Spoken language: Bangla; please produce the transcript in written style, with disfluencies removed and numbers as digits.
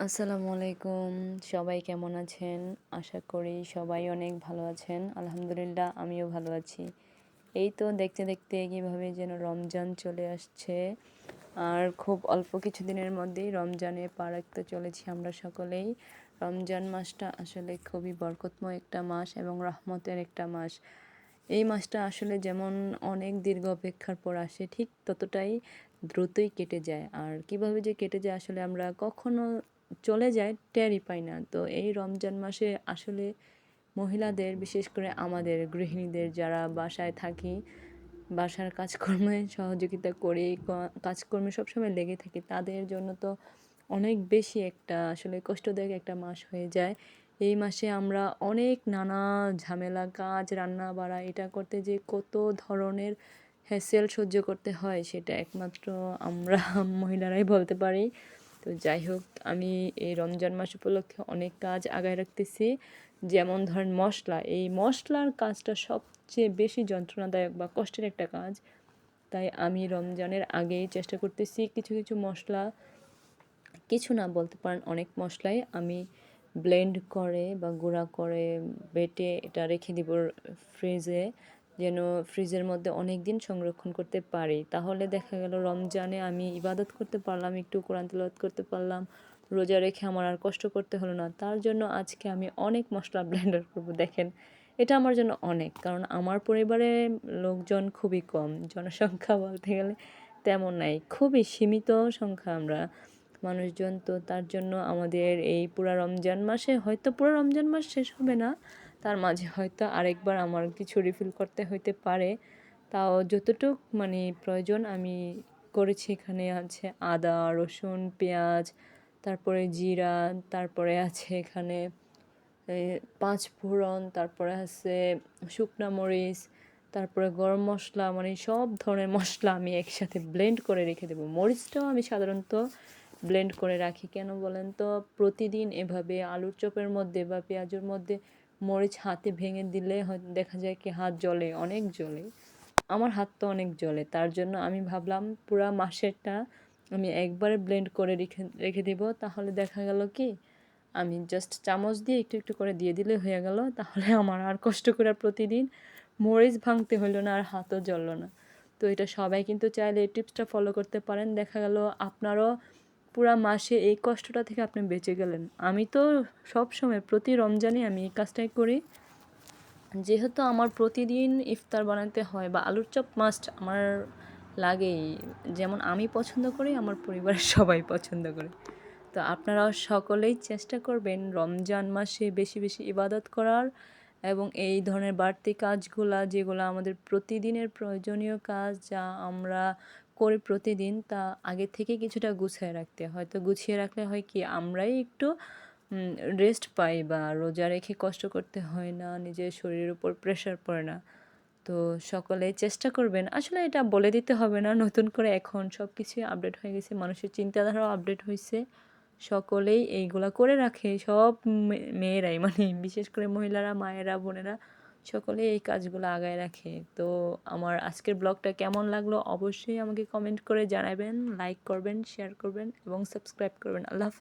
আসসালামু আলাইকুম। সবাই কেমন আছেন? আশা করি সবাই অনেক ভালো আছেন। আলহামদুলিল্লাহ আমিও ভালো আছি। এই তো দেখতে, দেখতে কিভাবে যেন রমজান চলে আসছে। আর খুব অল্প কিছুদিনের মধ্যেই রমজানে পা রাখতে চলেছি আমরা সকলেই। রমজান মাসটা আসলে খুবই বরকতময় একটা মাস এবং রহমতের একটা মাস। এই মাসটা আসলে যেমন অনেক দীর্ঘ অপেক্ষার পর আসে, ঠিক ততটাই দ্রুতই কেটে যায়। আর কিভাবে যে কেটে যায় আসলে আমরা কখনো চলে যায় টেরই পাই না। তো এই রমজান মাসে আসলে মহিলাদের, বিশেষ করে আমাদের গৃহিণীদের যারা বাসায় থাকি, বাসার কাজকর্মে সহযোগিতা করি, কাজকর্মে সবসময় লেগে থাকি, তাদের জন্য তো অনেক বেশি একটা আসলে কষ্টদায়ক একটা মাস হয়ে যায়। এই মাসে আমরা অনেক নানা ঝামেলা, কাজ, রান্না বাড়া এটা করতে যে কত ধরনের হ্যাসেল সহ্য করতে হয় সেটা একমাত্র আমরা মহিলারাই বলতে পারি। তো যাই হোক, আমি এই রমজান মাস উপলক্ষে অনেক কাজ আগায় রাখতেছি। যেমন ধরেন মশলা, এই মশলার কাজটা সবচেয়ে বেশি যন্ত্রণাদায়ক বা কষ্টের একটা কাজ। তাই আমি রমজানের আগেই চেষ্টা করতেছি কিছু কিছু মশলা, কিছু না বলতে পারেন অনেক মশলাই আমি ব্লেন্ড করে বা গুঁড়া করে বেটে এটা রেখে দিব ফ্রিজে, যেন ফ্রিজের মধ্যে অনেক দিন সংরক্ষণ করতে পারি। তাহলে দেখা গেল রমজানে আমি ইবাদত করতে পারলাম, একটু কোরআন তেলাওয়াত করতে পারলাম, রোজা রেখে আমার আর কষ্ট করতে হলো না। তার জন্য আজকে আমি অনেক মশলা ব্লেন্ডার করব। দেখেন, এটা আমার জন্য অনেক, কারণ আমার পরিবারে লোকজন খুবই কম, জনসংখ্যা বলতে গেলে তেমন নাই, খুবই সীমিত সংখ্যা আমরা মানুষজন। তো তার জন্য আমাদের এই পুরা রমজান মাসে, হয়তো পুরো রমজান মাস শেষ হবে না, তার মাঝে হয়তো আরেকবার আমার কিছু রিফিল করতে হইতে পারে। তাও যতটুক মানে প্রয়োজন আমি করেছি। এখানে আছে আদা, রসুন, পেঁয়াজ, তারপরে জিরা, তারপরে আছে এখানে পাঁচ ফোড়ন, তারপরে আছে শুকনা মরিচ, তারপরে গরম মশলা, মানে সব ধরনের মশলা আমি একসাথে ব্লেন্ড করে রেখে দেবো। মরিচটাও আমি সাধারণত ব্লেন্ড করে রাখি, কেন বলেন তো? প্রতিদিন এভাবে আলুর চপের মধ্যে বা পেঁয়াজের মধ্যে মরিচ হাতে ভেঙে দিলে দেখা যায় কি হাত জ্বলে, অনেক জ্বলে, আমার হাত তো অনেক জ্বলে। তার জন্য আমি ভাবলাম পুরা মাসেরটা আমি একবারে ব্লেন্ড করে রেখে রেখে দেবো। তাহলে দেখা গেল কি আমি জাস্ট চামচ দিয়ে একটু একটু করে দিয়ে দিলে হয়ে গেল। তাহলে আমার আর কষ্ট করে প্রতিদিন মরিচ ভাঙতে হলো না, আর হাতও জ্বললো না। তো এটা সবাই কিন্তু চাইলে এই টিপসটা ফলো করতে পারেন। দেখা গেল আপনারও পুরা মাসে এই কষ্টটা থেকে আপনি বেঁচে গেলেন। আমি তো সব সময় প্রতি রমজানে আমি এই কাজটাই করি। যেহেতু আমার প্রতিদিন ইফতার বানাতে হয় বা আলুর চপ মাস্ট আমার লাগেই, যেমন আমি পছন্দ করি, আমার পরিবারের সবাই পছন্দ করে। তো আপনারাও সকলেই চেষ্টা করবেন রমজান মাসে বেশি বেশি ইবাদত করার, এবং এই ধরনের বাড়তি কাজগুলা যেগুলো আমাদের প্রতিদিনের প্রয়োজনীয় কাজ, যা আমরা করি প্রতিদিন, তা আগে থেকে কিছুটা গুছিয়ে রাখতে। হয়তো গুছিয়ে রাখলে হয় কি আমরাই একটু রেস্ট পাই, বা রোজা রেখে কষ্ট করতে হয় না, নিজের শরীরের উপর প্রেশার পড়ে না। তো সকলে চেষ্টা করবেন। আসলে এটা বলে দিতে হবে না নতুন করে, এখন সব কিছুই আপডেট হয়ে গেছে, মানুষের চিন্তাধারাও আপডেট হয়েছে। সকলেই এইগুলা করে রাখে, সব মেয়েরাই, মানে বিশেষ করে মহিলারা, মায়েরা, বোনেরা সকলেই এই কাজগুলো আগায় রাখে। তো আমার আজকের ব্লগটা কেমন লাগলো অবশ্যই আমাকে কমেন্ট করে জানাবেন, লাইক করবেন, শেয়ার করবেন এবং সাবস্ক্রাইব করবেন। আল্লাহ হাফেজ।